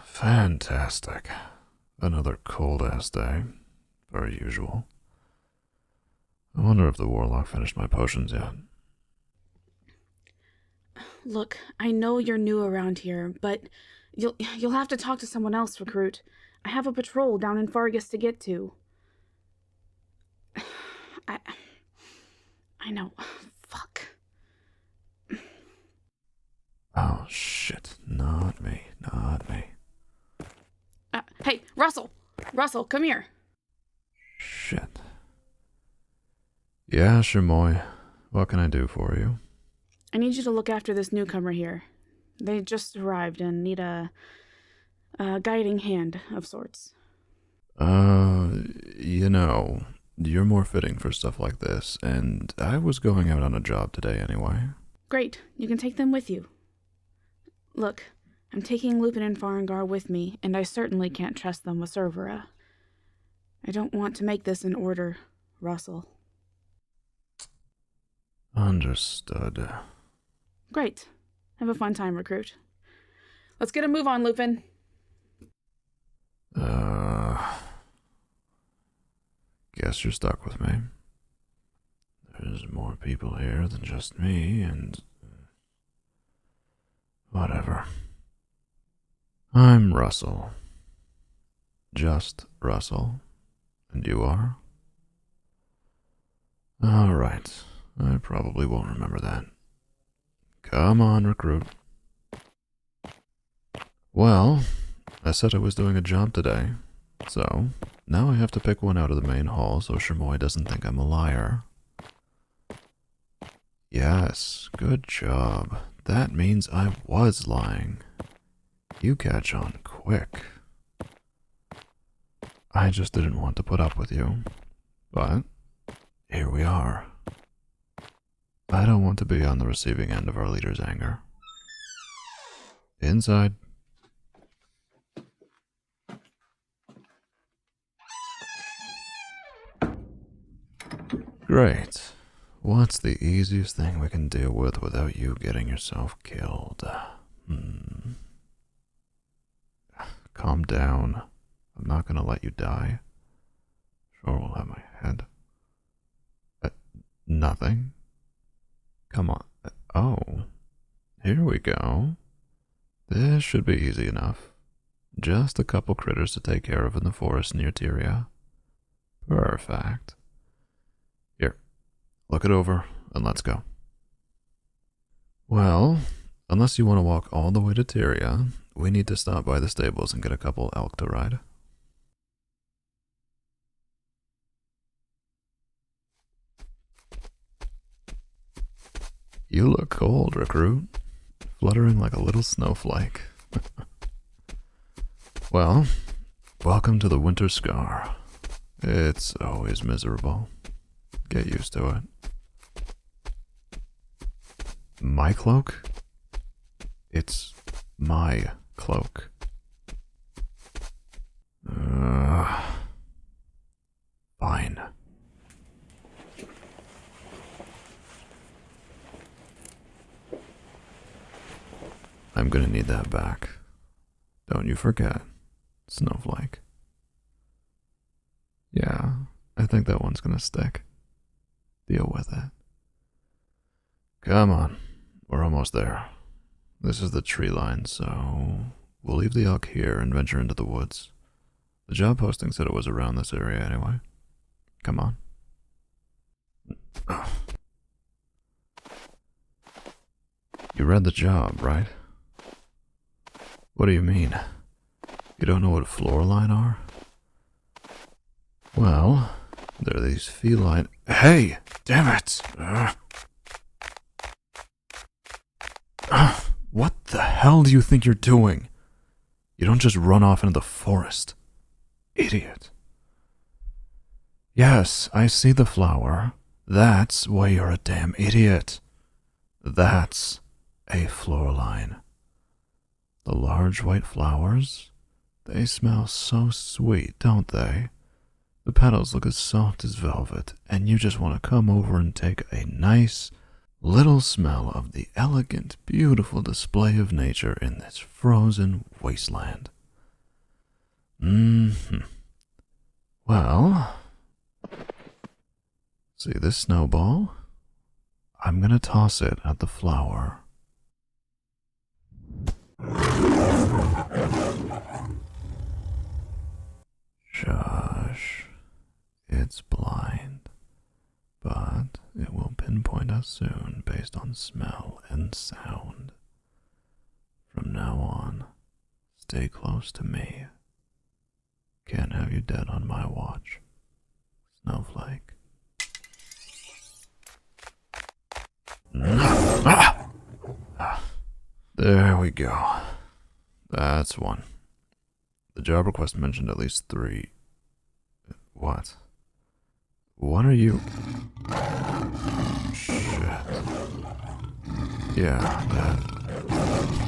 Fantastic. Another cold-ass day, per usual. I wonder if the warlock finished my potions yet. Look, I know you're new around here, but you'll have to talk to someone else, Recruit. I have a patrol down in Fargus to get to. I know. Fuck. Oh, shit. Not me. Hey, Russell! Russell, come here. Shit. Yeah, Shor'moi. What can I do for you? I need you to look after this newcomer here. They just arrived and need a guiding hand of sorts. You're more fitting for stuff like this, and I was going out on a job today anyway. Great, you can take them with you. Look, I'm taking Lupin and Farengar with me, and I certainly can't trust them with Cervera. I don't want to make this an order, Russell. Understood. Great. Have a fun time, Recruit. Let's get a move on, Lupin. Guess you're stuck with me. There's more people here than just me, and... whatever. I'm Russel. Just Russel. And you are? Alright. I probably won't remember that. Come on, Recruit. Well, I said I was doing a job today, so now I have to pick one out of the main hall so Shor'moi doesn't think I'm a liar. Yes, good job. That means I was lying. You catch on quick. I just didn't want to put up with you. But here we are. I don't want to be on the receiving end of our leader's anger. Inside. Great. What's the easiest thing we can deal with without you getting yourself killed? Calm down. I'm not gonna let you die. Sure, we'll have my head. Nothing? Come on. Oh. Here we go. This should be easy enough. Just a couple critters to take care of in the forest near Tyria. Perfect. Here. Look it over, and let's go. Well, unless you want to walk all the way to Tyria, we need to stop by the stables and get a couple elk to ride. You look cold, Recruit. Fluttering like a little snowflake. Well, welcome to the Winter Scar. It's always miserable. Get used to it. My cloak? It's my cloak. Fine. I'm gonna need that back. Don't you forget, Snowflake. Yeah, I think that one's gonna stick. Deal with it. Come on, we're almost there. This is the tree line, so we'll leave the elk here and venture into the woods. The job posting said it was around this area anyway. Come on. You read the job, right? What do you mean? You don't know what floor line are? Well, they're these feline... Hey! Damn it! What the hell do you think you're doing? You don't just run off into the forest. Idiot. Yes, I see the flower. That's why you're a damn idiot. That's a floor line. The large white flowers, they smell so sweet, don't they? The petals look as soft as velvet, and you just want to come over and take a nice, little smell of the elegant, beautiful display of nature in this frozen wasteland. Well, see this snowball? I'm gonna toss it at the flower. Shush. It's blind, but it will pinpoint us soon based on smell and sound. From now on, stay close to me. Can't have you dead on my watch, Snowflake. There we go. That's one. The job request mentioned at least 3. What? What are you? Shit. Yeah,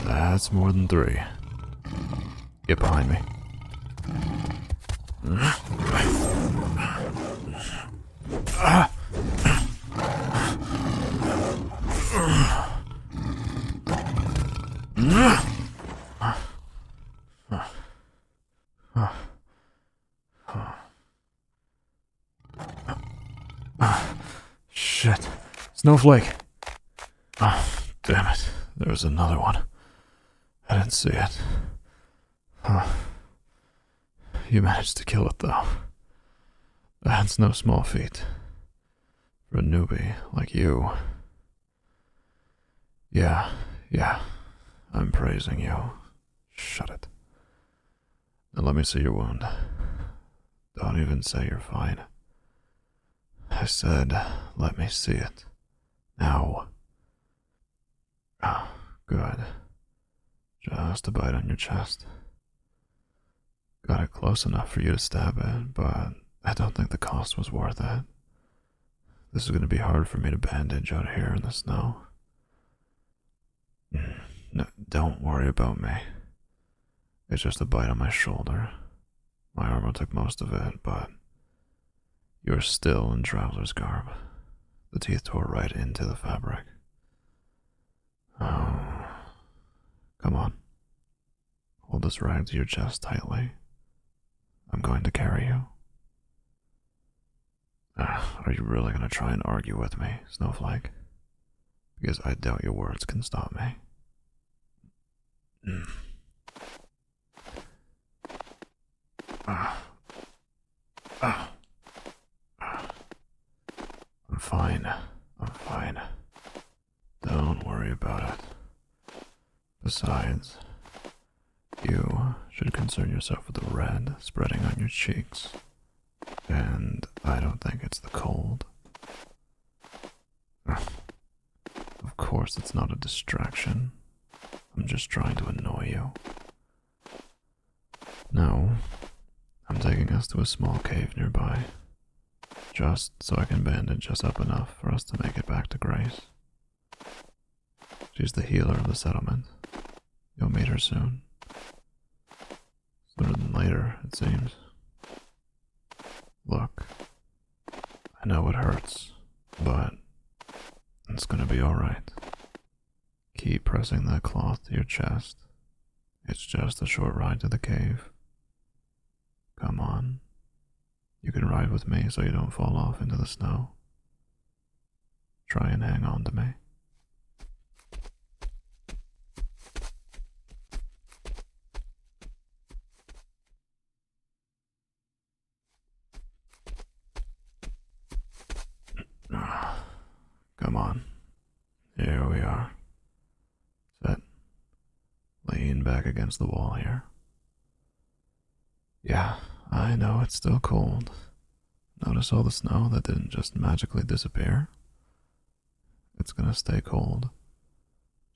that's more than 3. Get behind me. Shit. Snowflake. Oh, damn it. There was another one. I didn't see it. You managed to kill it, though. That's no small feat. For a newbie like you. Yeah. I'm praising you. Shut it. Now let me see your wound. Don't even say you're fine. I said, let me see it. Now. Good. Just a bite on your chest. Got it close enough for you to stab it, but I don't think the cost was worth it. This is going to be hard for me to bandage out here in the snow. No, don't worry about me. It's just a bite on my shoulder. My armor took most of it, but you're still in traveler's garb. The teeth tore right into the fabric. Oh. Come on. Hold this rag to your chest tightly. I'm going to carry you. Are you really going to try and argue with me, Snowflake? Because I doubt your words can stop me. I'm fine. Don't worry about it. Besides, you should concern yourself with the red spreading on your cheeks. And I don't think it's the cold. Of course it's not a distraction. I'm just trying to annoy you. No, I'm taking us to a small cave nearby. Just so I can bandage us up enough for us to make it back to Grace. She's the healer of the settlement. You'll meet her soon. Sooner than later, it seems. Look, I know it hurts, but it's gonna be alright. Keep pressing that cloth to your chest. It's just a short ride to the cave. Come on. You can ride with me so you don't fall off into the snow. Try and hang on to me. Come on. Here we are. Sit. Lean back against the wall here. Yeah, I know it's still cold. Notice all the snow that didn't just magically disappear? It's gonna stay cold.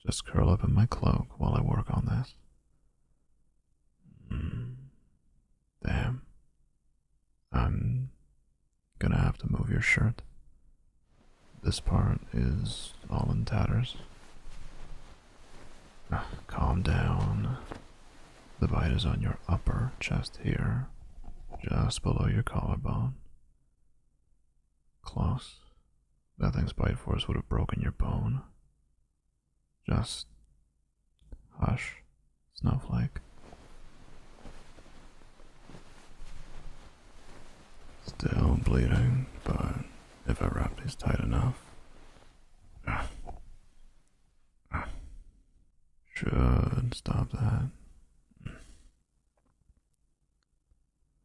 Just curl up in my cloak while I work on this. Damn. I'm gonna have to move your shirt. This part is all in tatters. Calm down. The bite is on your upper chest here, just below your collarbone. Close. That thing's bite force would have broken your bone. Just hush, Snowflake. Still bleeding, but if I wrap these tight enough, should stop that.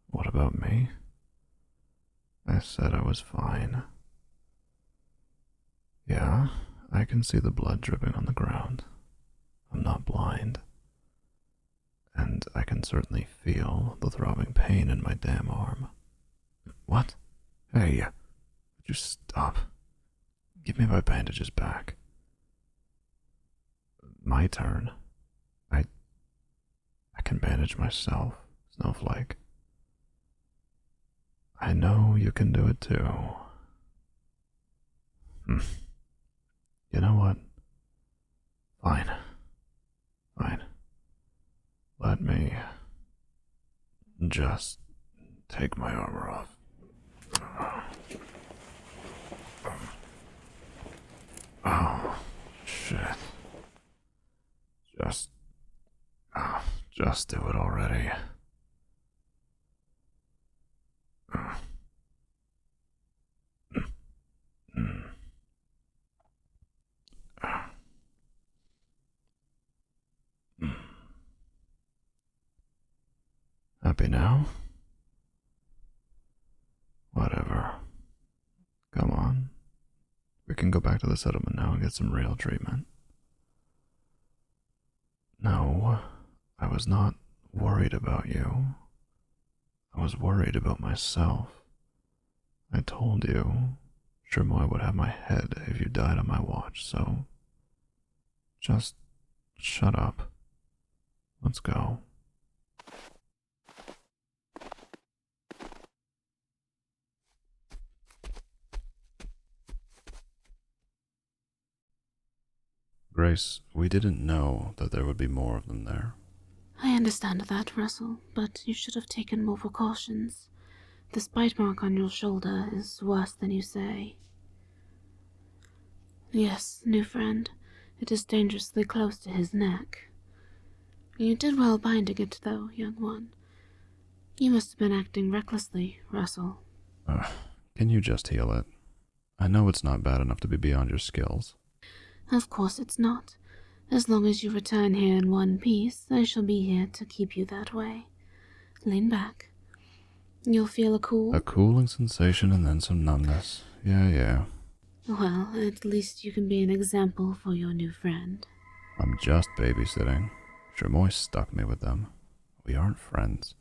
What about me? I said I was fine. Yeah, I can see the blood dripping on the ground. I'm not blind. And I can certainly feel the throbbing pain in my damn arm. What? Hey, would you stop? Give me my bandages back. My turn. I can bandage myself, Snowflake. I know you can do it too. You know what? Fine. Let me just take my armor off. Oh, shit. Just do it already. Happy now? Whatever. Come on. We can go back to the settlement now and get some real treatment. No, I was not worried about you. I was worried about myself. I told you Shor'moi would have my head if you died on my watch, so just shut up. Let's go. Grace, we didn't know that there would be more of them there. I understand that, Russel, but you should have taken more precautions. This bite mark on your shoulder is worse than you say. Yes, new friend, it is dangerously close to his neck. You did well binding it, though, young one. You must have been acting recklessly, Russel. Can you just heal it? I know it's not bad enough to be beyond your skills. Of course it's not. As long as you return here in one piece, I shall be here to keep you that way. Lean back. You'll feel a cooling sensation and then some numbness. Yeah. Well, at least you can be an example for your new friend. I'm just babysitting. Shor'moi stuck me with them. We aren't friends.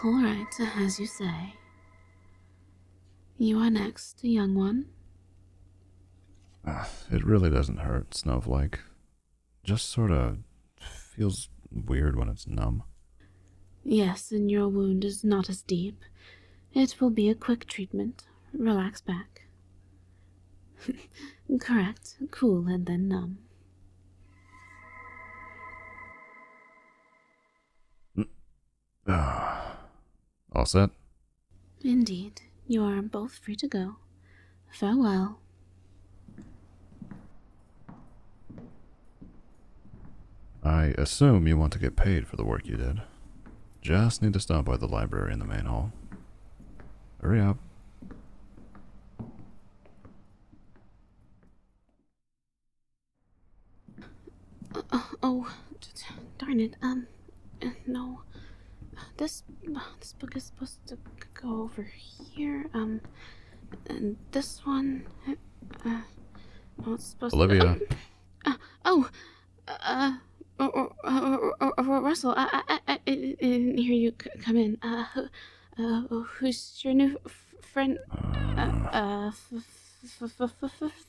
All right, as you say. You are next, young one. It really doesn't hurt, Snowflake. Just sort of feels weird when it's numb. Yes, and your wound is not as deep. It will be a quick treatment. Relax back. Correct. Cool and then numb. All set? Indeed. You are both free to go. Farewell. I assume you want to get paid for the work you did. Just need to stop by the library in the main hall. Hurry up. Darn it. No. This book is supposed to go over here. And this one. It's supposed Olivia. Russell, I didn't hear you come in. Who's your new friend?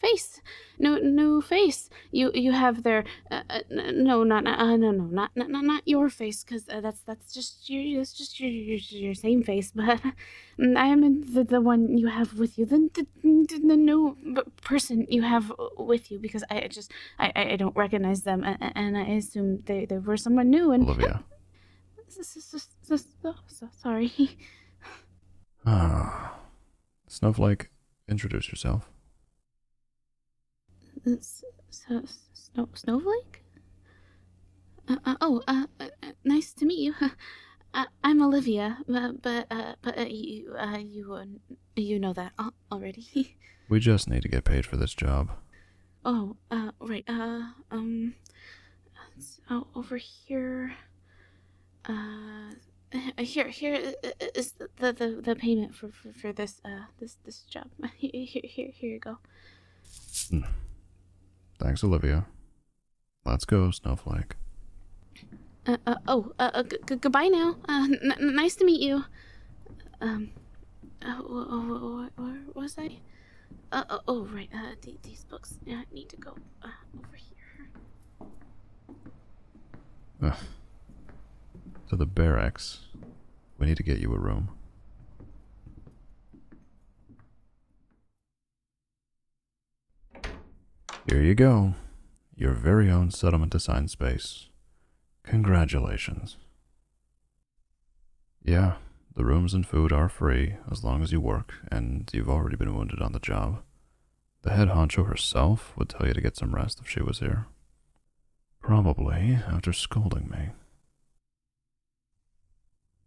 Face. No face. You have their no, not your face, because that's just your same face. But I am the one you have with you, the new person you have with you, because I don't recognize them, and I assume they were someone new. And Olivia. Sorry. Snowflake, Introduce yourself. Snowflake? Nice to meet you. I'm Olivia, but you know that already. We just need to get paid for this job. Oh, right. So over here. Here is the payment for this this job. Here you go. Thanks, Olivia. Let's go, Snowflake. Goodbye now. Nice to meet you. Where was I? Right. These books. I need to go over here. To the barracks. We need to get you a room. Here you go. Your very own settlement-assigned space. Congratulations. Yeah, the rooms and food are free as long as you work, and you've already been wounded on the job. The head honcho herself would tell you to get some rest if she was here. Probably after scolding me.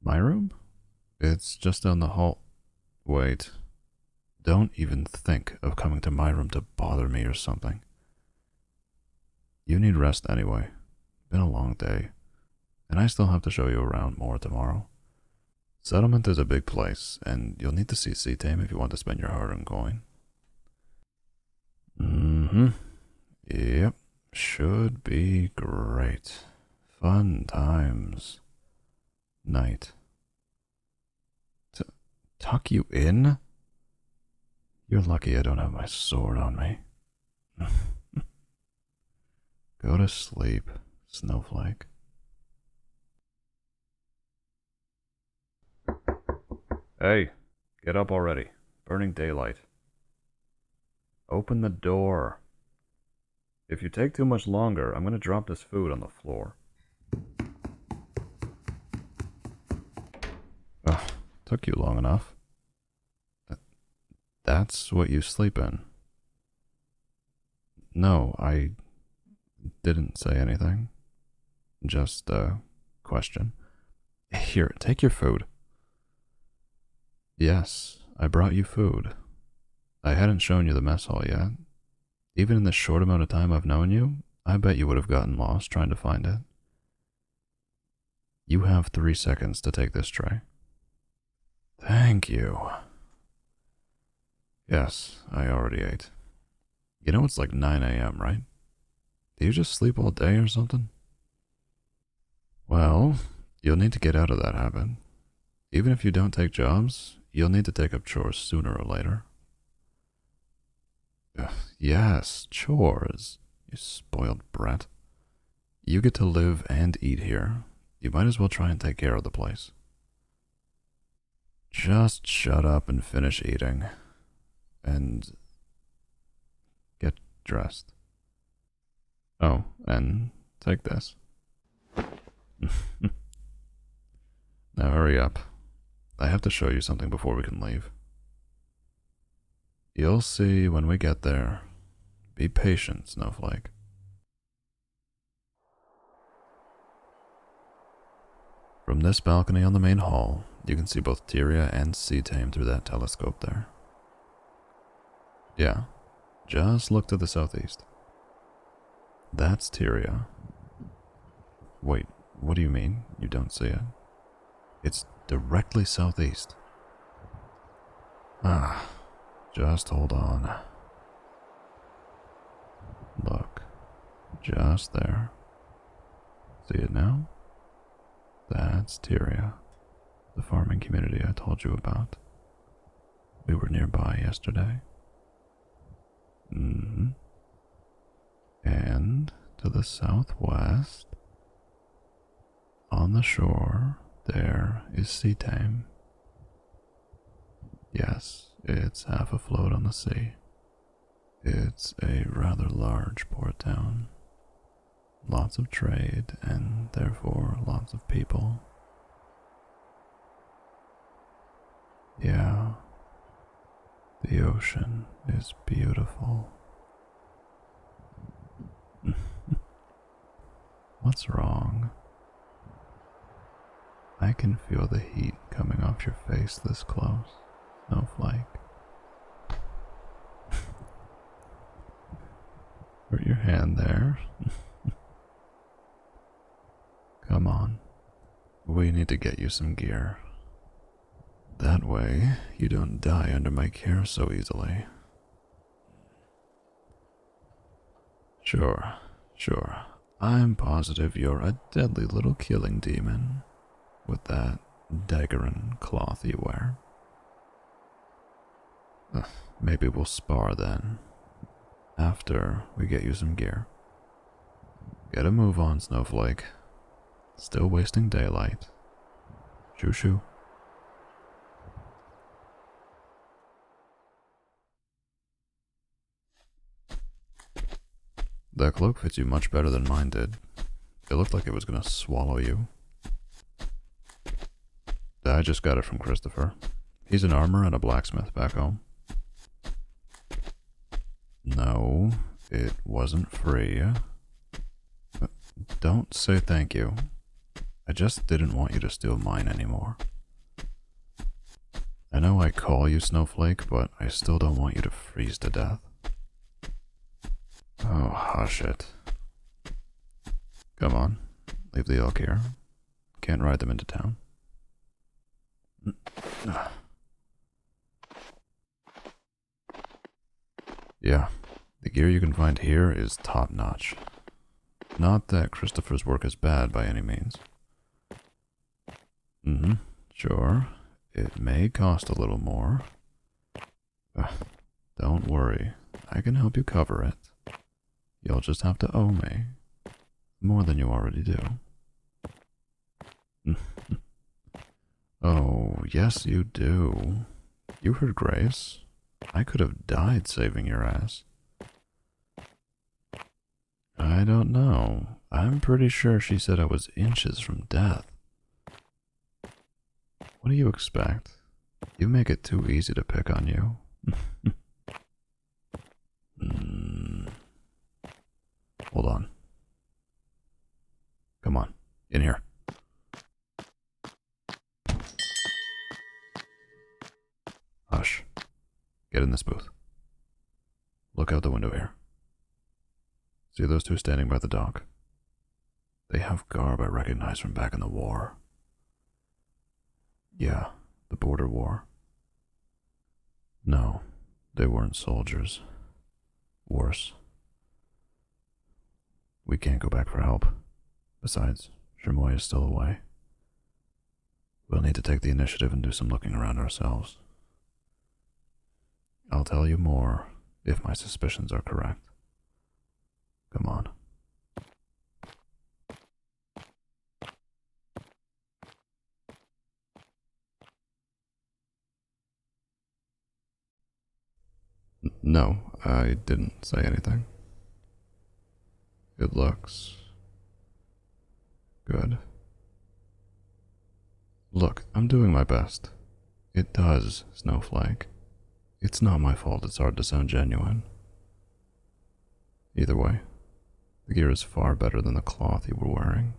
My room? It's just down the hall. Wait. Don't even think of coming to my room to bother me or something. You need rest anyway. Been a long day, and I still have to show you around more tomorrow. Settlement is a big place, and you'll need to see C-Tame if you want to spend your hard-earned coin. Yep. Should be great. Fun times. Night. Tuck you in? You're lucky I don't have my sword on me. Go to sleep, Snowflake. Hey, get up already. Burning daylight. Open the door. If you take too much longer, I'm going to drop this food on the floor. Ugh, took you long enough. That's what you sleep in. No, I didn't say anything. Just a question. Here, take your food. Yes, I brought you food. I hadn't shown you the mess hall yet. Even in the short amount of time I've known you, I bet you would have gotten lost trying to find it. You have 3 seconds to take this tray. Thank you. Yes, I already ate. You know it's like 9 a.m., right? Do you just sleep all day or something? Well, you'll need to get out of that habit. Even if you don't take jobs, you'll need to take up chores sooner or later. Yes, chores, you spoiled brat. You get to live and eat here. You might as well try and take care of the place. Just shut up and finish eating. And get dressed. Oh, and take this. Now hurry up. I have to show you something before we can leave. You'll see when we get there. Be patient, Snowflake. From this balcony on the main hall, you can see both Tyria and C-Tame through that telescope there. Yeah, just look to the southeast. That's Tyria. Wait, what do you mean? You don't see it? It's directly southeast. Just hold on. Look, just there. See it now? That's Tyria, the farming community I told you about. We were nearby yesterday. And to the southwest, on the shore, there is C-Tame. Yes, it's half afloat on the sea. It's a rather large port town. Lots of trade, and therefore lots of people. Yeah. The ocean is beautiful. What's wrong? I can feel the heat coming off your face this close, Snowflake. Put your hand there. Come on. We need to get you some gear. That way, you don't die under my care so easily. Sure. I'm positive you're a deadly little killing demon with that dagger and cloth you wear. Maybe we'll spar then, after we get you some gear. Get a move on, Snowflake. Still wasting daylight. Shoo shoo. That cloak fits you much better than mine did. It looked like it was gonna swallow you. I just got it from Christopher. He's an armor and a blacksmith back home. No, it wasn't free. Don't say thank you. I just didn't want you to steal mine anymore. I know I call you Snowflake, but I still don't want you to freeze to death. Oh, hush it. Come on, leave the elk here. Can't ride them into town. Yeah, the gear you can find here is top-notch. Not that Christopher's work is bad by any means. Sure, it may cost a little more. Don't worry, I can help you cover it. You'll just have to owe me. More than you already do. Oh, yes you do. You heard Grace. I could have died saving your ass. I don't know. I'm pretty sure she said I was inches from death. What do you expect? You make it too easy to pick on you. Hold on. Come on, in here. Hush. Get in this booth. Look out the window here. See those two standing by the dock? They have garb I recognize from back in the war. Yeah, the border war. No, they weren't soldiers. Worse. We can't go back for help. Besides, Shor'moi is still away. We'll need to take the initiative and do some looking around ourselves. I'll tell you more if my suspicions are correct. Come on. No, I didn't say anything. It looks good. Look, I'm doing my best. It does, Snowflake. It's not my fault it's hard to sound genuine. Either way, the gear is far better than the cloth you were wearing.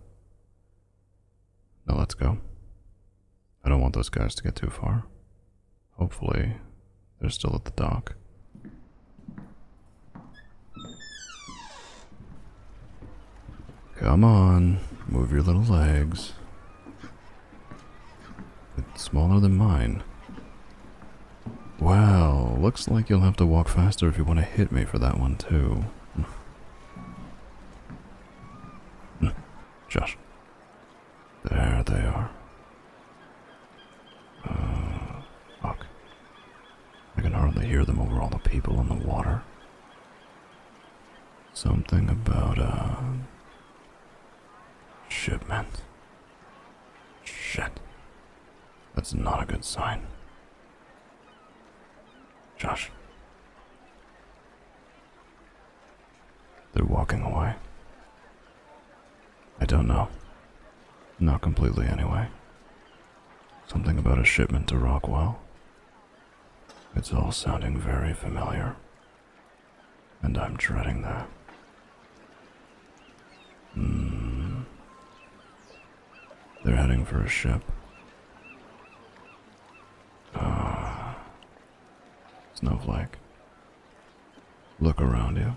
Now let's go. I don't want those guys to get too far. Hopefully, they're still at the dock. Come on, move your little legs. It's smaller than mine. Wow, looks like you'll have to walk faster if you want to hit me for that one too. Josh. There they are. Fuck. I can hardly hear them over all the people in the water. Something about shipment. Shit. That's not a good sign. Josh. They're walking away. I don't know. Not completely anyway. Something about a shipment to Rockwell. It's all sounding very familiar, and I'm dreading that. They're heading for a ship. Snowflake. Look around you.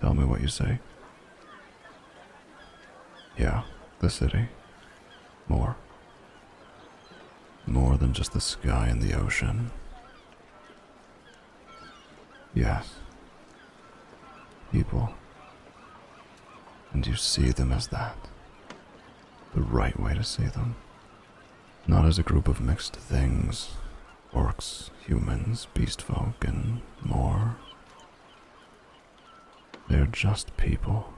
Tell me what you see. Yeah, the city. More. More than just the sky and the ocean. Yes. People. And you see them as that. The right way to see them. Not as a group of mixed things. Orcs, humans, beast folk, and more. They're just people.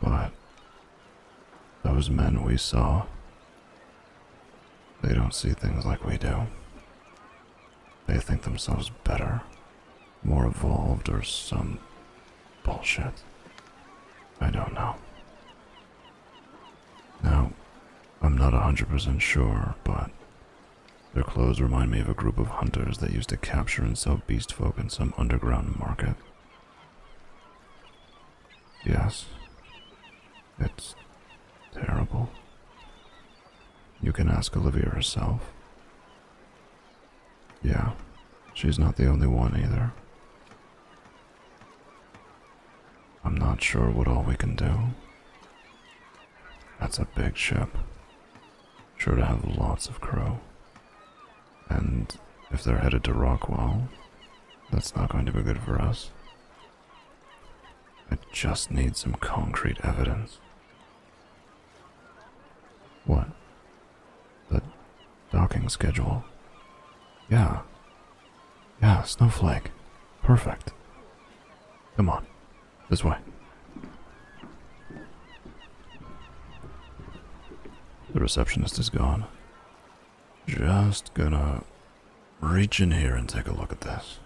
But those men we saw, they don't see things like we do. They think themselves better, more evolved, or some bullshit. I don't know. Now, I'm not 100% sure, but their clothes remind me of a group of hunters that used to capture and sell beast folk in some underground market. Yes, it's terrible. You can ask Olivia herself. Yeah, she's not the only one either. I'm not sure what all we can do. That's a big ship. Sure to have lots of crew. And if they're headed to Rockwell, that's not going to be good for us. I just need some concrete evidence. What? The docking schedule? Yeah. Yeah, Snowflake. Perfect. Come on. This way. The receptionist is gone. Just gonna reach in here and take a look at this.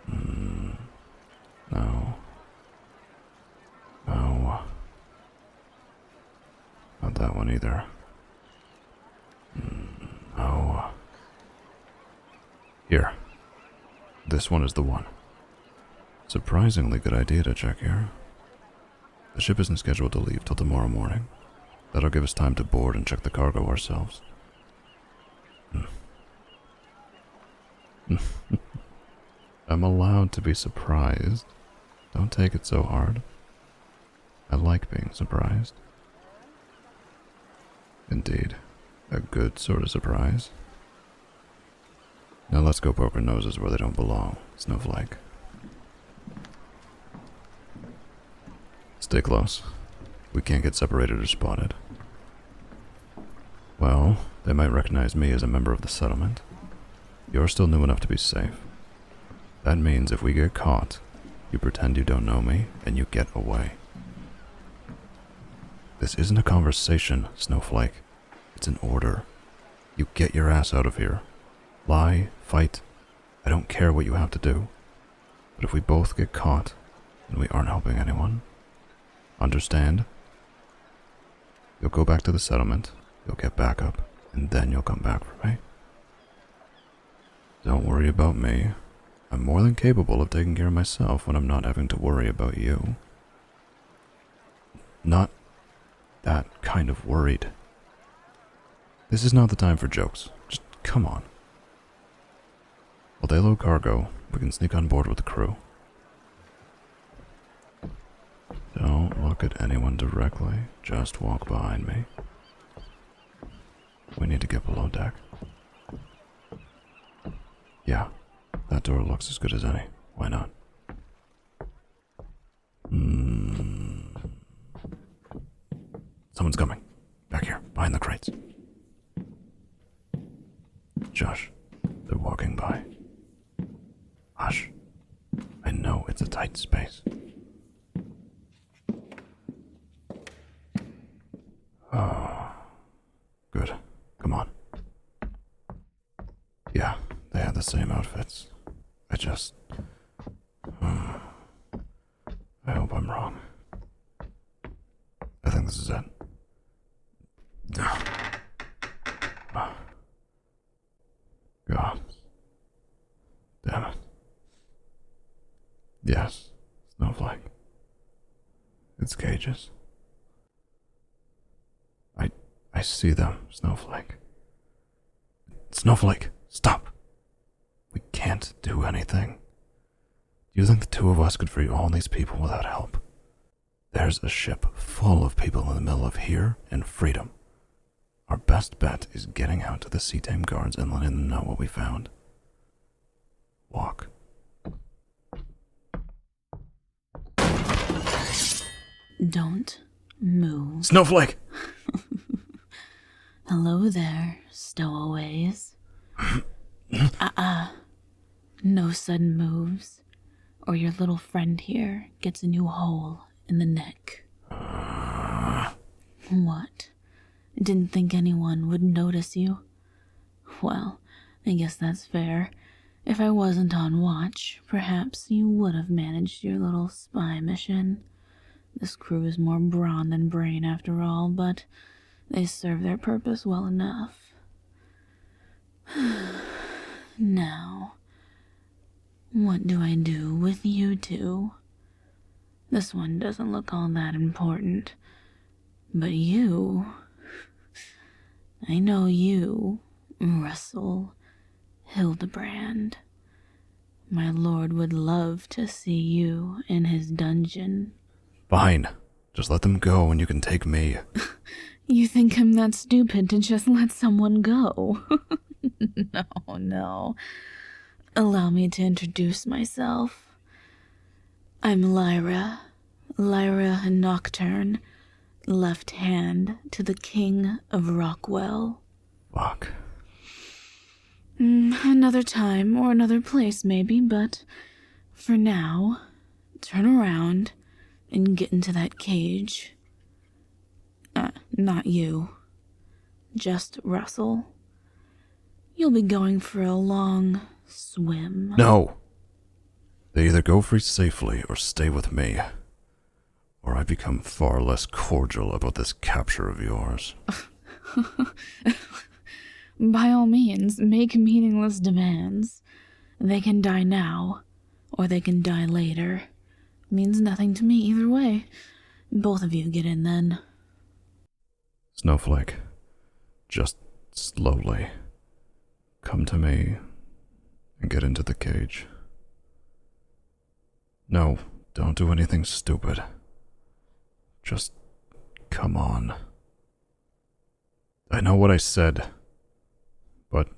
No. No. Not that one either. No. Here. This one is the one. Surprisingly good idea to check here. The ship isn't scheduled to leave till tomorrow morning. That'll give us time to board and check the cargo ourselves. I'm allowed to be surprised. Don't take it so hard. I like being surprised. Indeed, a good sort of surprise. Now let's go poke our noses where they don't belong, Snowflake. Stay close. We can't get separated or spotted. Well, they might recognize me as a member of the settlement. You're still new enough to be safe. That means if we get caught, you pretend you don't know me, and you get away. This isn't a conversation, Snowflake. It's an order. You get your ass out of here. Lie, fight. I don't care what you have to do. But if we both get caught, then we aren't helping anyone. Understand? You'll go back to the settlement, you'll get backup, and then you'll come back for me. Don't worry about me. I'm more than capable of taking care of myself when I'm not having to worry about you. Not that kind of worried. This is not the time for jokes. Just come on. While they load cargo, we can sneak on board with the crew. Don't look at anyone directly. Just walk behind me. We need to get below deck. Yeah, that door looks as good as any. Why not? Someone's coming. Back here, behind the crates. Josh, they're walking by. Hush. I know it's a tight space. Oh, good. Come on. Yeah, they had the same outfits. I hope I'm wrong. I think this is it. It's cages. I see them, Snowflake. Snowflake, stop! We can't do anything. Do you think the two of us could free all these people without help? There's a ship full of people in the middle of here and freedom. Our best bet is getting out to the Sea Tame guards and letting them know what we found. Walk. Don't move. Snowflake! Hello there, stowaways. No sudden moves, or your little friend here gets a new hole in the neck. What? Didn't think anyone would notice you? Well, I guess that's fair. If I wasn't on watch, perhaps you would have managed your little spy mission. This crew is more brawn than brain after all, but they serve their purpose well enough. Now, what do I do with you two? This one doesn't look all that important. But you... I know you, Russel Hildebrand. My lord would love to see you in his dungeon. Fine. Just let them go and you can take me. You think I'm that stupid to just let someone go? No. Allow me to introduce myself. I'm Lyra Nocturne, left hand to the King of Rockwell. Fuck. Another time or another place maybe, but for now, turn around and get into that cage. Not you. Just Russel. You'll be going for a long swim. No. They either go free safely or stay with me. Or I become far less cordial about this capture of yours. By all means, make meaningless demands. They can die now, or they can die later. Means nothing to me either way. Both of you get in then. Snowflake, just slowly come to me and get into the cage. No, don't do anything stupid. Just come on. I know what I said, but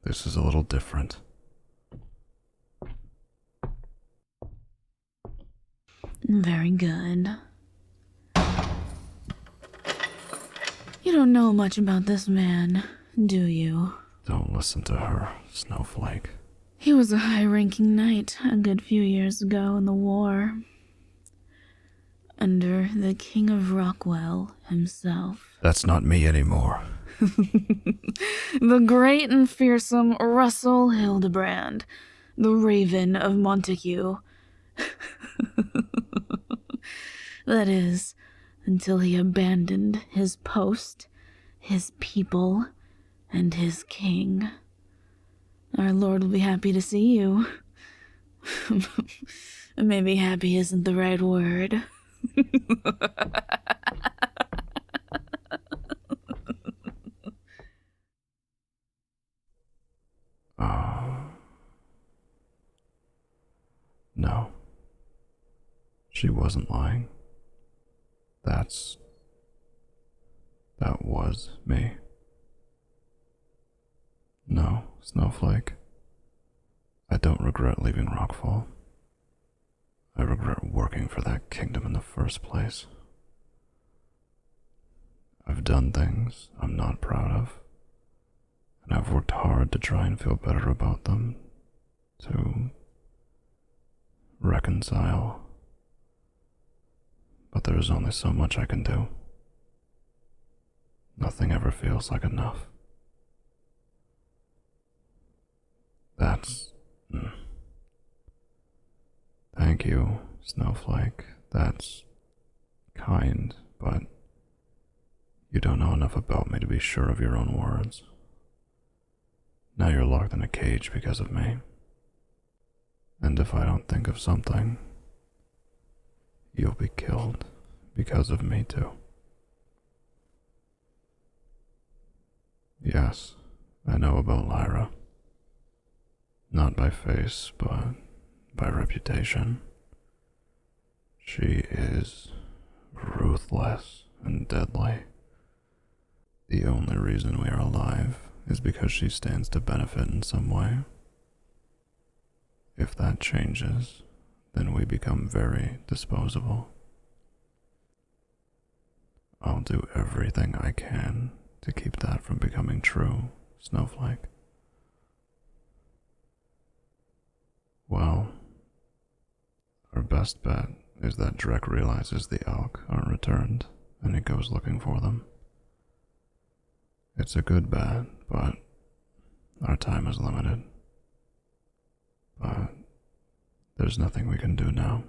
this is a little different. Very good. You don't know much about this man, do you? Don't listen to her, Snowflake. He was a high-ranking knight a good few years ago in the war. Under the King of Rockwell himself. That's not me anymore. The great and fearsome Russel Hildebrand, the Raven of Montague. That is, until he abandoned his post, his people, and his king. Our lord will be happy to see you. Maybe happy isn't the right word. No. She wasn't lying. That was me. No, Snowflake. I don't regret leaving Rockfall. I regret working for that kingdom in the first place. I've done things I'm not proud of, and I've worked hard to try and feel better about them, to reconcile. But there's only so much I can do. Nothing ever feels like enough. That's... Thank you, Snowflake. That's kind, but you don't know enough about me to be sure of your own words. Now you're locked in a cage because of me. And if I don't think of something, You'll be killed because of me too. Yes, I know about Lyra. Not by face, but by reputation. She is ruthless and deadly. The only reason we are alive is because she stands to benefit in some way. If that changes, then we become very disposable. I'll do everything I can to keep that from becoming true, Snowflake. Well, our best bet is that Drek realizes the elk aren't returned and he goes looking for them. It's a good bet, but our time is limited. But there's nothing we can do now.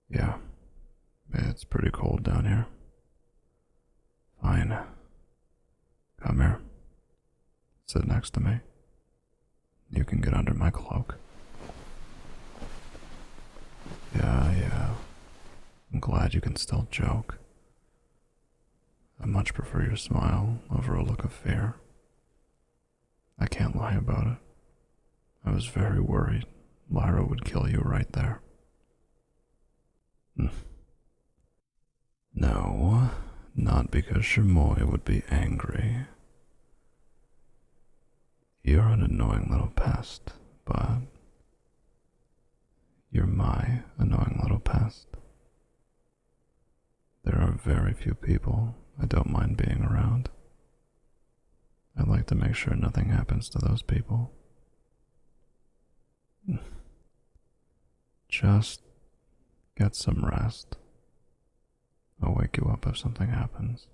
Yeah, it's pretty cold down here. Fine. Come here. Sit next to me. You can get under my cloak. Yeah. I'm glad you can still joke. I much prefer your smile over a look of fear. I can't lie about it. I was very worried Lyra would kill you right there. No, not because Shor'moi would be angry. You're an annoying little pest, but you're my annoying little pest. There are very few people I don't mind being around. I'd like to make sure nothing happens to those people. Just get some rest. I'll wake you up if something happens.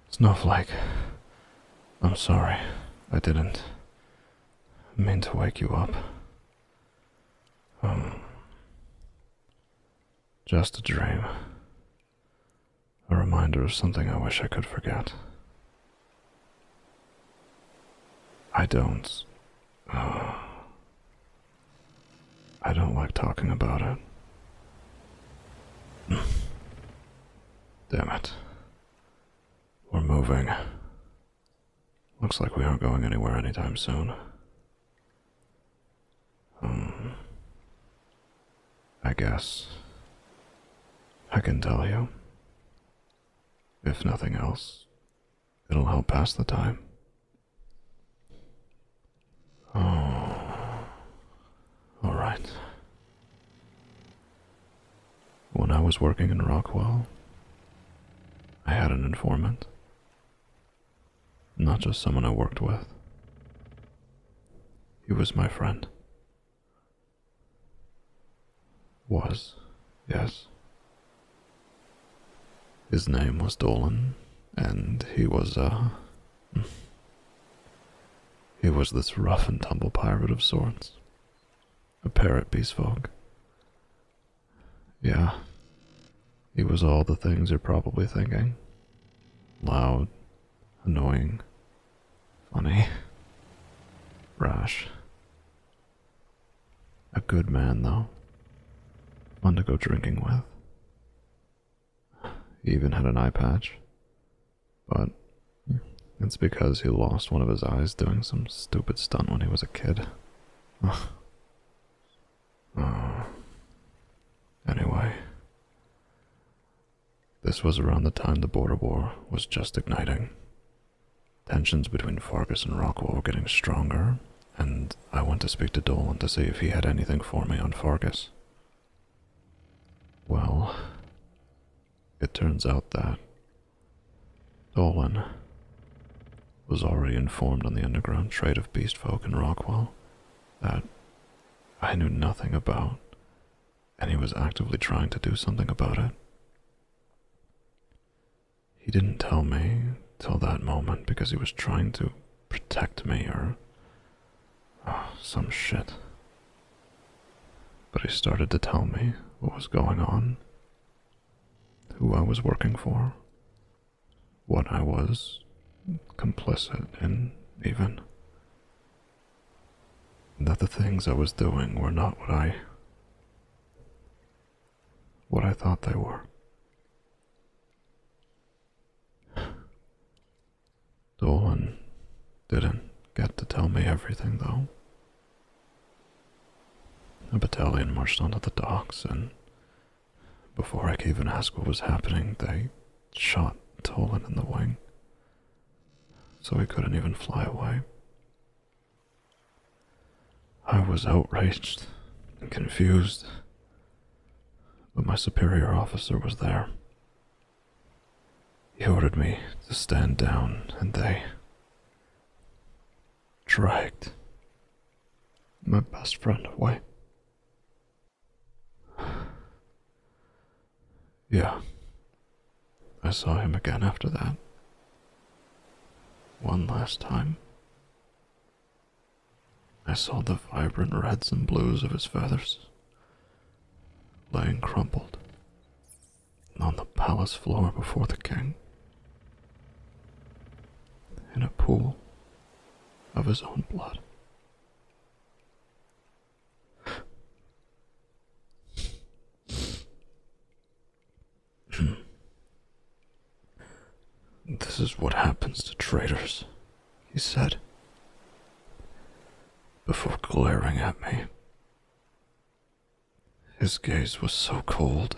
Snowflake, I'm sorry. I didn't mean to wake you up. Just a dream. A reminder of something I wish I could forget. I don't like talking about it. Damn it. We're moving. Looks like we aren't going anywhere anytime soon. I guess I can tell you. If nothing else, it'll help pass the time. Oh, all right. When I was working in Rockwell, I had an informant. Not just someone I worked with. He was my friend. Was, yes. His name was Dolan, and he was this rough and tumble pirate of sorts. A parrot beast folk. Yeah, he was all the things you're probably thinking. Loud, annoying, funny, rash. A good man, though. Fun to go drinking with. He even had an eye patch. But it's because he lost one of his eyes doing some stupid stunt when he was a kid. Anyway. This was around the time the border war was just igniting. Tensions between Fargus and Rockwell were getting stronger, and I went to speak to Dolan to see if he had anything for me on Fargus. Well, it turns out that Dolan was already informed on the underground trade of beast folk in Rockwell that I knew nothing about, and he was actively trying to do something about it. He didn't tell me till that moment because he was trying to protect me or some shit. But he started to tell me what was going on, who I was working for, what I was complicit in, even. That the things I was doing were not what I thought they were. Dolan didn't get to tell me everything, though. A battalion marched onto the docks, and before I could even ask what was happening, they shot Dolan in the wing, so he couldn't even fly away. I was outraged and confused, but my superior officer was there. He ordered me to stand down, and they dragged my best friend away. Yeah, I saw him again after that. One last time. I saw the vibrant reds and blues of his feathers laying crumpled on the palace floor before the king, in a pool of his own blood. This is what happens to traitors, he said, before glaring at me. His gaze was so cold,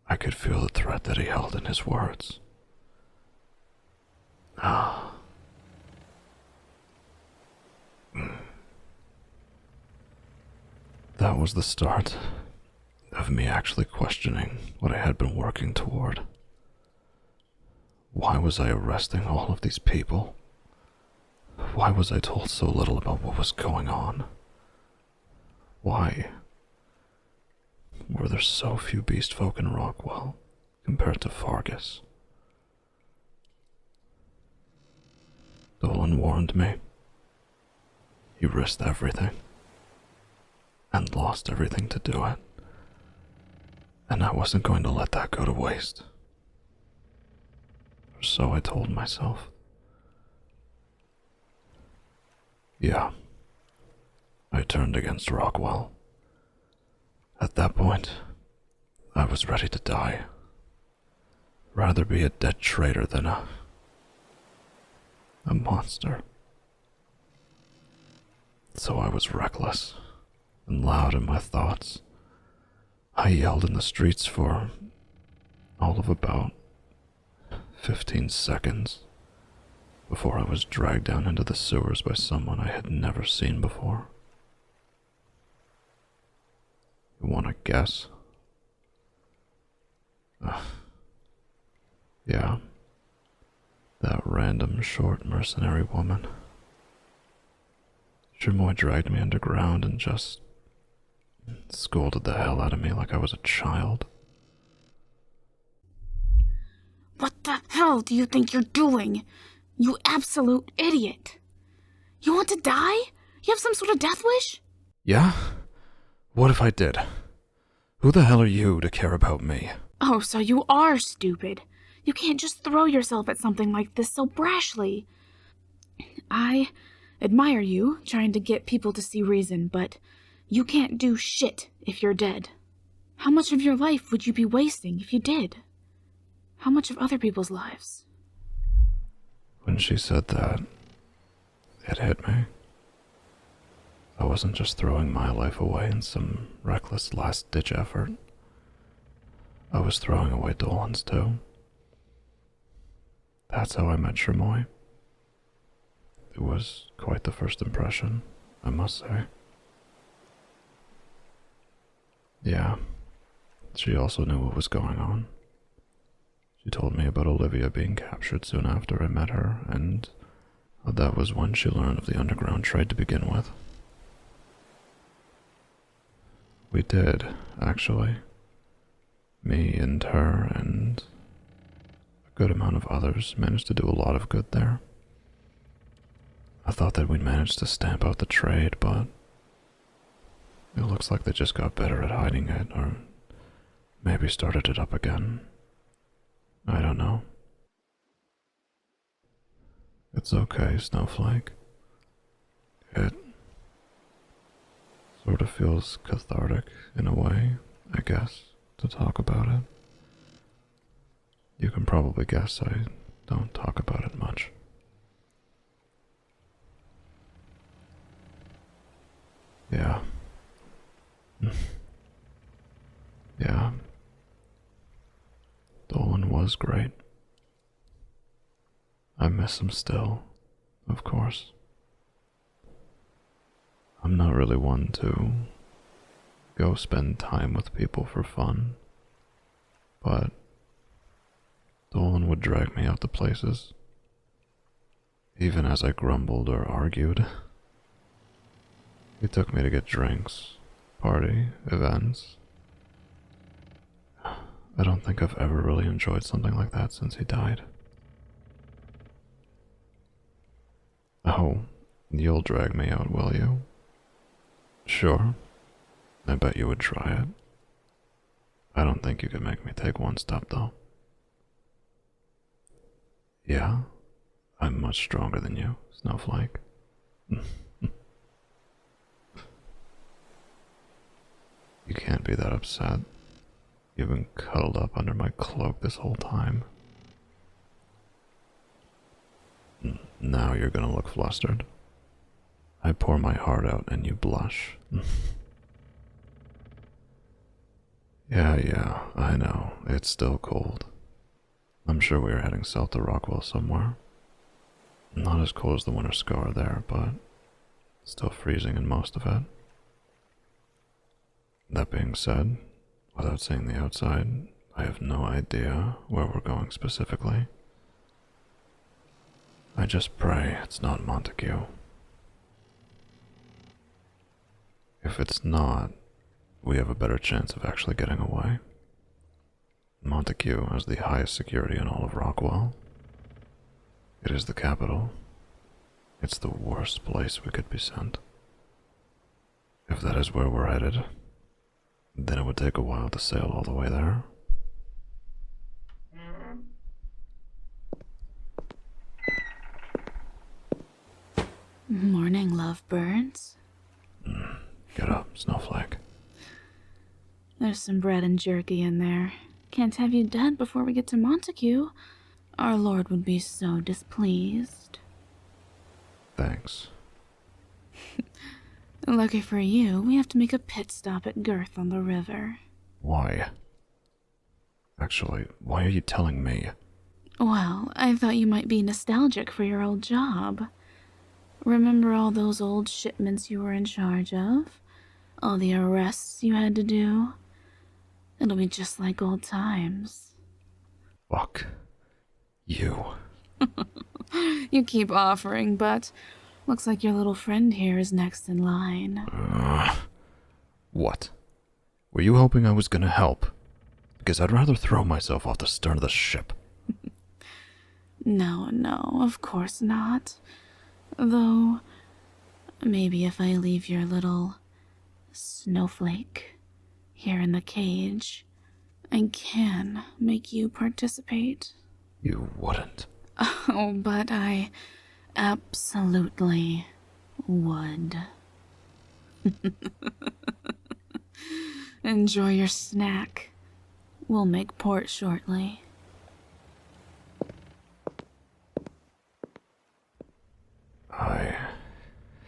I could feel the threat that he held in his words. That was the start of me actually questioning what I had been working toward. Why was I arresting all of these people? Why was I told so little about what was going on? Why were there so few beast folk in Rockwell compared to Fargus? Dolan warned me. He risked everything and lost everything to do it, and I wasn't going to let that go to waste. Or so I told myself. Yeah, I turned against Rockwell. At that point, I was ready to die. Rather be a dead traitor than a monster. So I was reckless and loud in my thoughts. I yelled in the streets for all of about 15 seconds before I was dragged down into the sewers by someone I had never seen before. You want to guess? Yeah, that random short mercenary woman. Shor'moi dragged me underground and just scolded the hell out of me like I was a child. What the hell do you think you're doing? You absolute idiot. You want to die? You have some sort of death wish? Yeah? What if I did? Who the hell are you to care about me? Oh, so you are stupid. You can't just throw yourself at something like this so brashly. I admire you trying to get people to see reason, but you can't do shit if you're dead. How much of your life would you be wasting if you did? How much of other people's lives? When she said that, it hit me. I wasn't just throwing my life away in some reckless last-ditch effort. I was throwing away Dolan's too. That's how I met Shor'moi. It was quite the first impression, I must say. Yeah, she also knew what was going on. She told me about Olivia being captured soon after I met her, and that was when she learned of the underground trade to begin with. We did, actually. Me and her and a good amount of others managed to do a lot of good there. I thought that we'd managed to stamp out the trade, but it looks like they just got better at hiding it, or maybe started it up again. I don't know. It's okay, Snowflake. It sort of feels cathartic in a way, I guess, to talk about it. You can probably guess I don't talk about it much. Yeah. Yeah. Dolan was great. I miss him still, of course. I'm not really one to go spend time with people for fun, but Dolan would drag me out to places, even as I grumbled or argued. He took me to get drinks, party, events. I don't think I've ever really enjoyed something like that since he died. Oh, you'll drag me out, will you? Sure. I bet you would try it. I don't think you could make me take one step, though. Yeah? I'm much stronger than you, Snowflake. You can't be that upset. You've been cuddled up under my cloak this whole time. Now you're gonna look flustered. I pour my heart out and you blush. Yeah, I know. It's still cold. I'm sure we are heading south to Rockwell somewhere. Not as cold as the winter scar there, but still freezing in most of it. That being said, without seeing the outside, I have no idea where we're going specifically. I just pray it's not Montague. If it's not, we have a better chance of actually getting away. Montague has the highest security in all of Rockwell. It is the capital. It's the worst place we could be sent. If that is where we're headed, then it would take a while to sail all the way there. Morning, lovebirds. Get up, Snowflake. There's some bread and jerky in there. Can't have you dead before we get to Montague. Our lord would be so displeased. Thanks. Lucky for you, we have to make a pit stop at Girth on the river. Why? Actually, why are you telling me? Well, I thought you might be nostalgic for your old job. Remember all those old shipments you were in charge of? All the arrests you had to do? It'll be just like old times. Fuck you. You keep offering, but looks like your little friend here is next in line. What? Were you hoping I was gonna help? Because I'd rather throw myself off the stern of the ship. No, of course not. Though, maybe if I leave your little snowflake here in the cage, I can make you participate. You wouldn't. Oh, but I absolutely would. Enjoy your snack. We'll make port shortly. I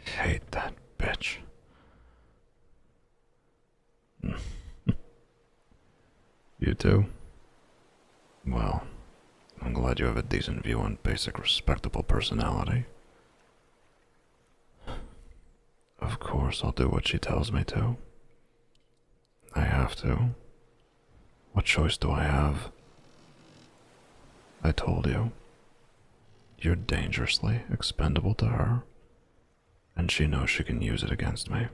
hate that bitch. You too? Well, I'm glad you have a decent view on basic respectable personality. Of course I'll do what she tells me to. I have to. What choice do I have? I told you. You're dangerously expendable to her, and she knows she can use it against me.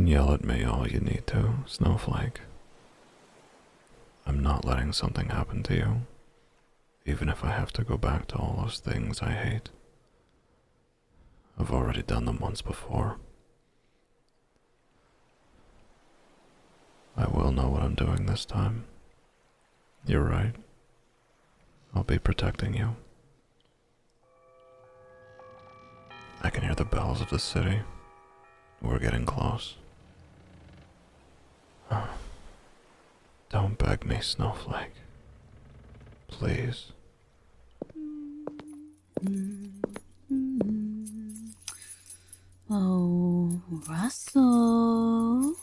can yell at me all you need to, Snowflake. I'm not letting something happen to you, even if I have to go back to all those things I hate. I've already done them once before. I will know what I'm doing this time. You're right. I'll be protecting you. I can hear the bells of the city. We're getting close. Don't beg me, Snowflake. Please. Oh, Russell.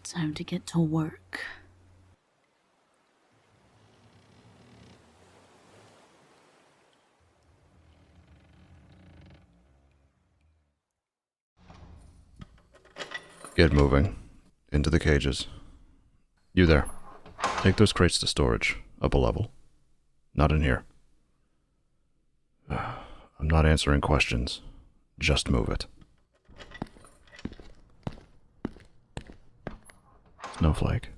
Time to get to work. Get moving. Into the cages. You there. Take those crates to storage. Up a level. Not in here. I'm not answering questions. Just move it. Snowflake,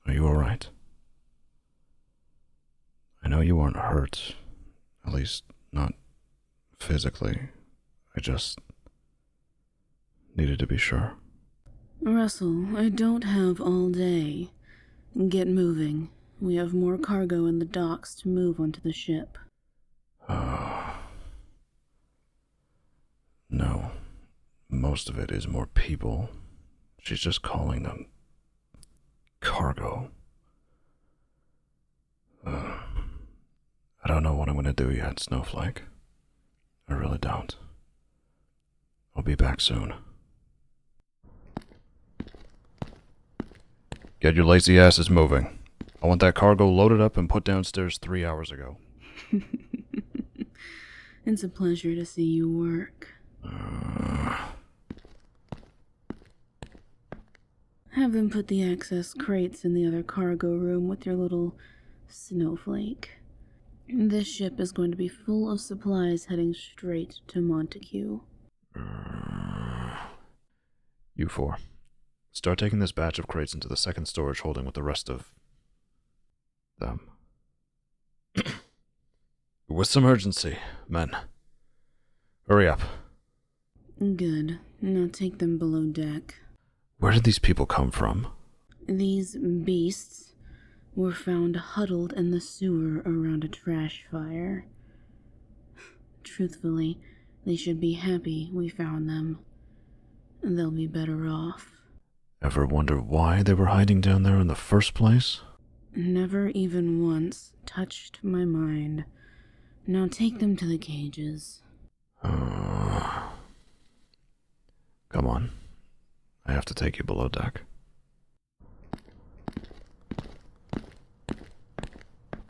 are you alright? I know you aren't hurt. At least, not physically. I just needed to be sure. Russell, I don't have all day. Get moving. We have more cargo in the docks to move onto the ship. No. Most of it is more people. She's just calling them cargo. I don't know what I'm gonna do yet, Snowflake. I really don't. I'll be back soon. Get your lazy asses moving. I want that cargo loaded up and put downstairs 3 hours ago. It's a pleasure to see you work. Have them put the excess crates in the other cargo room with your little snowflake. This ship is going to be full of supplies heading straight to Montague. You four. Start taking this batch of crates into the second storage holding with the rest of them. With some urgency, men. Hurry up. Good. Now take them below deck. Where did these people come from? These beasts were found huddled in the sewer around a trash fire. Truthfully, they should be happy we found them. They'll be better off. Ever wonder why they were hiding down there in the first place? Never even once touched my mind. Now take them to the cages. Come on. I have to take you below deck.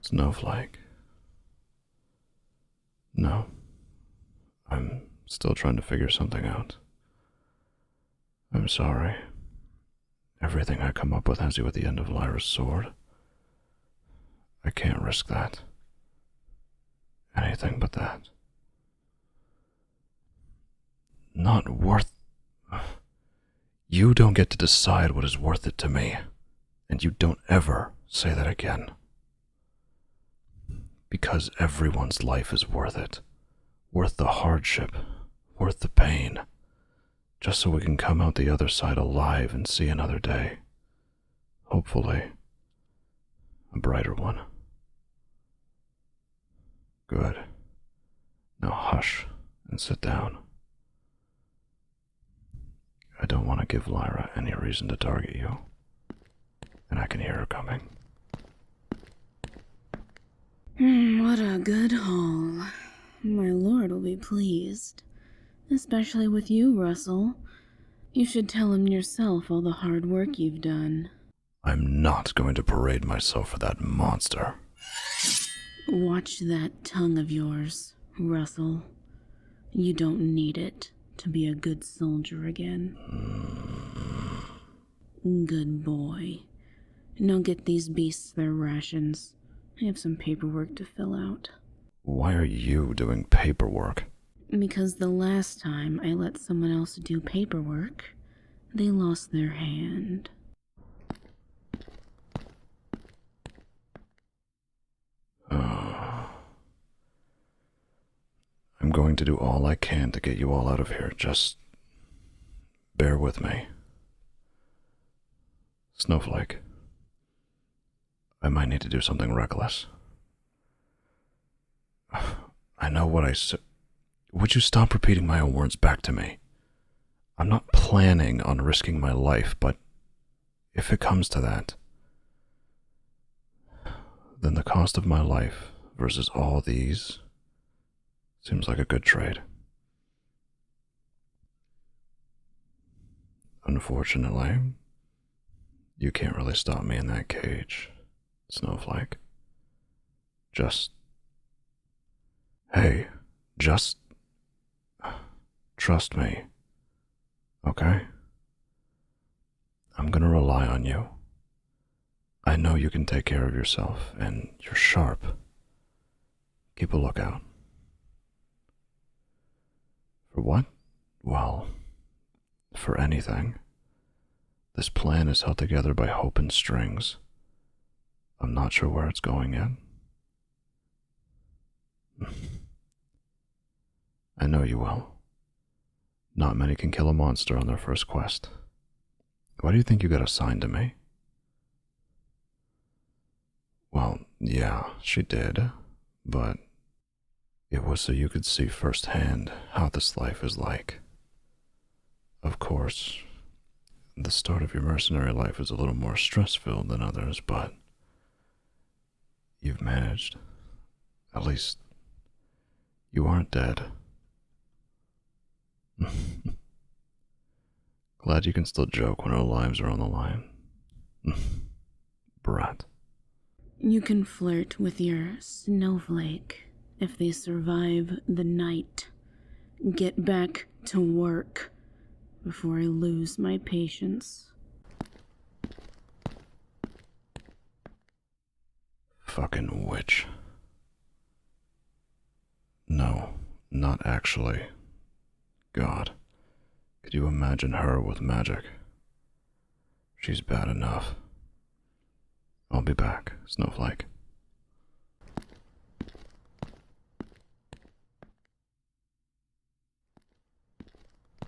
Snowflake. No. I'm still trying to figure something out. I'm sorry. Everything I come up with has you at the end of Lyra's sword. I can't risk that. Anything but that. Not worth... You don't get to decide what is worth it to me. And you don't ever say that again. Because everyone's life is worth it. Worth the hardship. Worth the pain. Just so we can come out the other side alive and see another day. Hopefully, a brighter one. Good. Now hush and sit down. I don't want to give Lyra any reason to target you. And I can hear her coming. What a good haul. My lord will be pleased. Especially with you, Russell. You should tell him yourself all the hard work you've done. I'm not going to parade myself for that monster. Watch that tongue of yours, Russell. You don't need it to be a good soldier again. Good boy. Now get these beasts their rations. I have some paperwork to fill out. Why are you doing paperwork? Because the last time I let someone else do paperwork, they lost their hand. I'm going to do all I can to get you all out of here. Just bear with me. Snowflake, I might need to do something reckless. I know what I said. Would you stop repeating my own words back to me? I'm not planning on risking my life, but if it comes to that, then the cost of my life versus all these seems like a good trade. Unfortunately, you can't really stop me in that cage, Snowflake. Hey, just trust me, okay? I'm gonna rely on you. I know you can take care of yourself, and you're sharp. Keep a lookout. For what? Well, for anything. This plan is held together by hope and strings. I'm not sure where it's going yet. I know you will. Not many can kill a monster on their first quest. Why do you think you got assigned to me? Well, yeah, she did, but it was so you could see firsthand how this life is like. Of course, the start of your mercenary life is a little more stress-filled than others, but you've managed. At least, you aren't dead. Glad you can still joke when our lives are on the line. Brat. You can flirt with your snowflake if they survive the night. Get back to work before I lose my patience. Fucking witch. No, not actually. God, could you imagine her with magic? She's bad enough. I'll be back, Snowflake.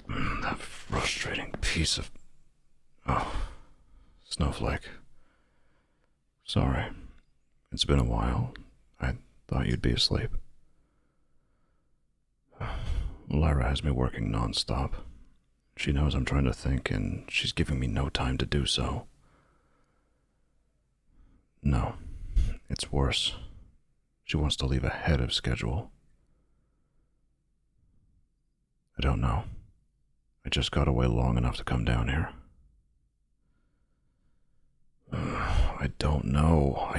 That frustrating piece of... Oh, Snowflake. Sorry. It's been a while. I thought you'd be asleep. Lyra has me working non-stop. She knows I'm trying to think, and she's giving me no time to do so. No, it's worse. She wants to leave ahead of schedule. I don't know. I just got away long enough to come down here. I don't know.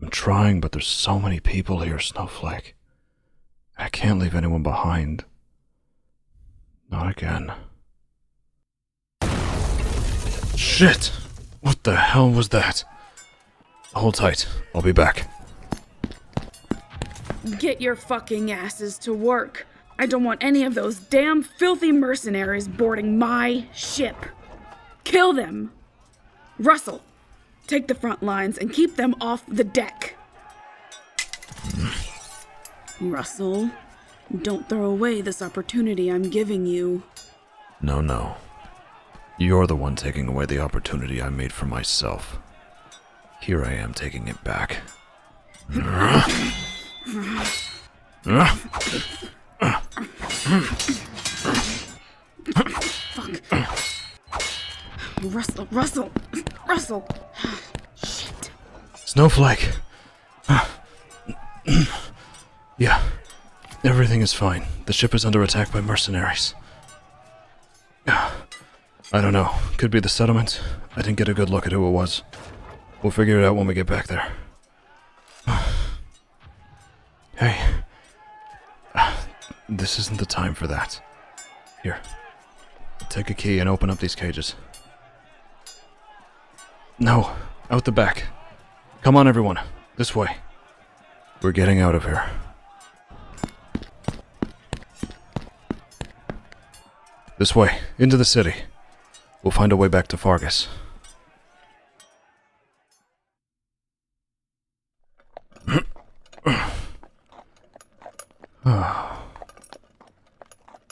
I'm trying, but there's so many people here, Snowflake. I can't leave anyone behind. Not again. Shit! What the hell was that? Hold tight. I'll be back. Get your fucking asses to work. I don't want any of those damn filthy mercenaries boarding my ship. Kill them. Russel, take the front lines and keep them off the deck. Russel, don't throw away this opportunity I'm giving you. No. You're the one taking away the opportunity I made for myself. Here I am taking it back. Fuck. Russel. Shit. Snowflake. Yeah, everything is fine. The ship is under attack by mercenaries. I don't know. Could be the settlement. I didn't get a good look at who it was. We'll figure it out when we get back there. Hey. This isn't the time for that. Here. Take a key and open up these cages. No, out the back. Come on, everyone. This way. We're getting out of here. This way, into the city. We'll find a way back to Fargus.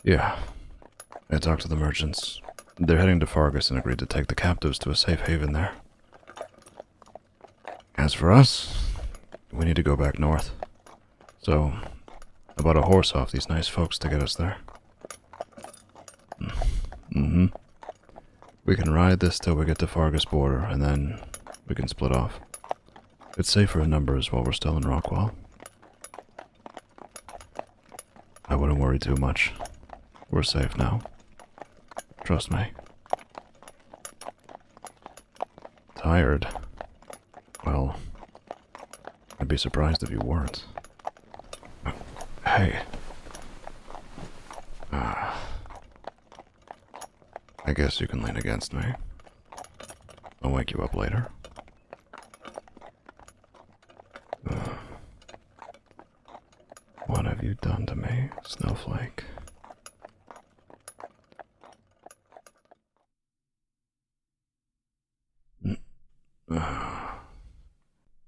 Yeah. I talked to the merchants. They're heading to Fargus and agreed to take the captives to a safe haven there. As for us, we need to go back north. So, I bought a horse off these nice folks to get us there. Mm-hmm. We can ride this till we get to Fargus border, and then we can split off. It's safer in numbers while we're still in Rockwell. I wouldn't worry too much. We're safe now. Trust me. Tired? Well, I'd be surprised if you weren't. Hey. I guess you can lean against me. I'll wake you up later. What have you done to me, Snowflake?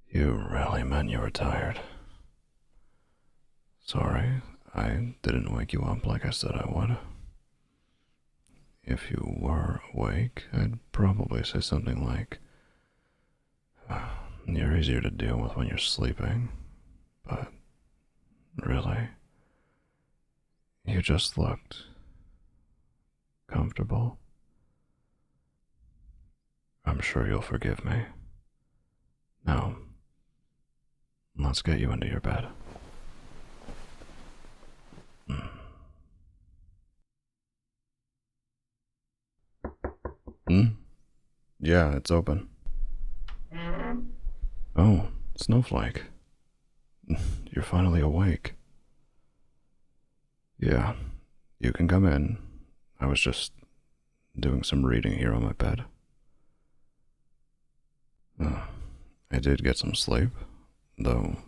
You really meant you were tired. Sorry, I didn't wake you up like I said I would. If you were awake, I'd probably say something like, you're easier to deal with when you're sleeping, but really, you just looked comfortable. I'm sure you'll forgive me. Now, let's get you into your bed. Yeah, it's open. Oh, Snowflake. You're finally awake. Yeah, you can come in. I was just doing some reading here on my bed. I did get some sleep, though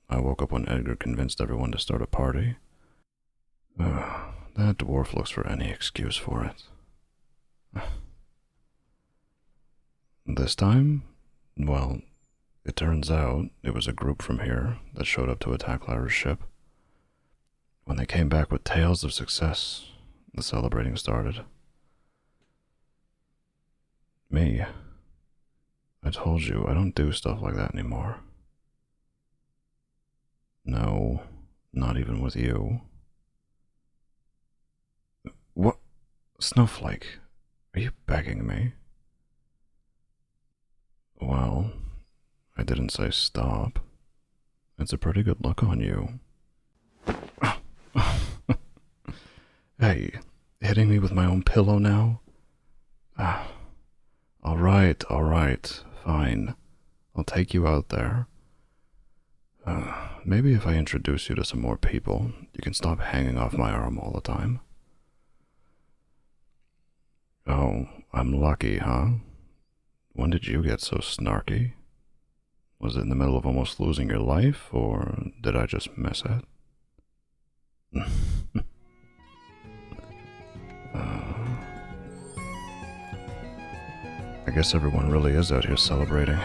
I woke up when Edgar convinced everyone to start a party. That dwarf looks for any excuse for it. This time, well, it turns out it was a group from here that showed up to attack Lyra's ship. When they came back with tales of success, the celebrating started. Me, I told you I don't do stuff like that anymore. No, not even with you. What? Snowflake, are you begging me? Well, I didn't say stop. It's a pretty good look on you. Hey, hitting me with my own pillow now? All right, fine. I'll take you out there. Maybe if I introduce you to some more people, you can stop hanging off my arm all the time. Oh, I'm lucky, huh? When did you get so snarky? Was it in the middle of almost losing your life, or did I just miss it? I guess everyone really is out here celebrating.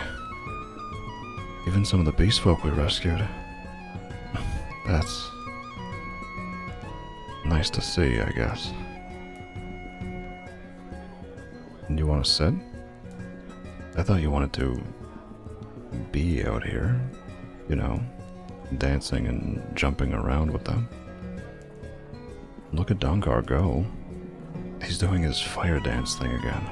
Even some of the beast folk we rescued. That's nice to see, I guess. And you want to sit? I thought you wanted to be out here, you know, dancing and jumping around with them. Look at Dunkar go. He's doing his fire dance thing again.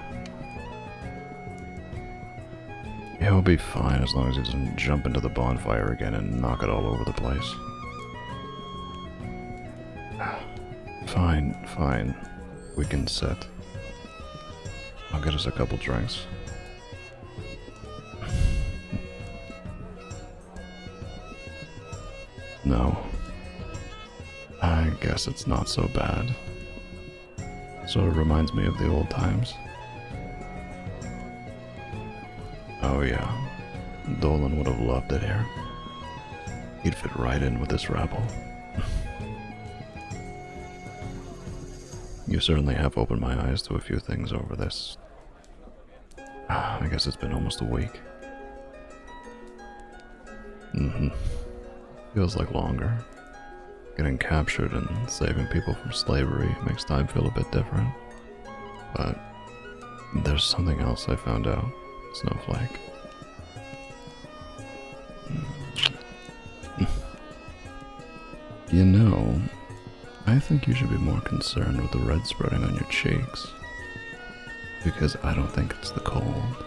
He'll be fine as long as he doesn't jump into the bonfire again and knock it all over the place. Fine. We can sit. I'll get us a couple drinks. No. I guess it's not so bad. Sort of reminds me of the old times. Oh yeah, Dolan would have loved it here. He'd fit right in with this rabble. You certainly have opened my eyes to a few things over this. I guess it's been almost a week. Feels like longer. Getting captured and saving people from slavery makes time feel a bit different. But there's something else I found out, Snowflake. You know, I think you should be more concerned with the red spreading on your cheeks. Because I don't think it's the cold.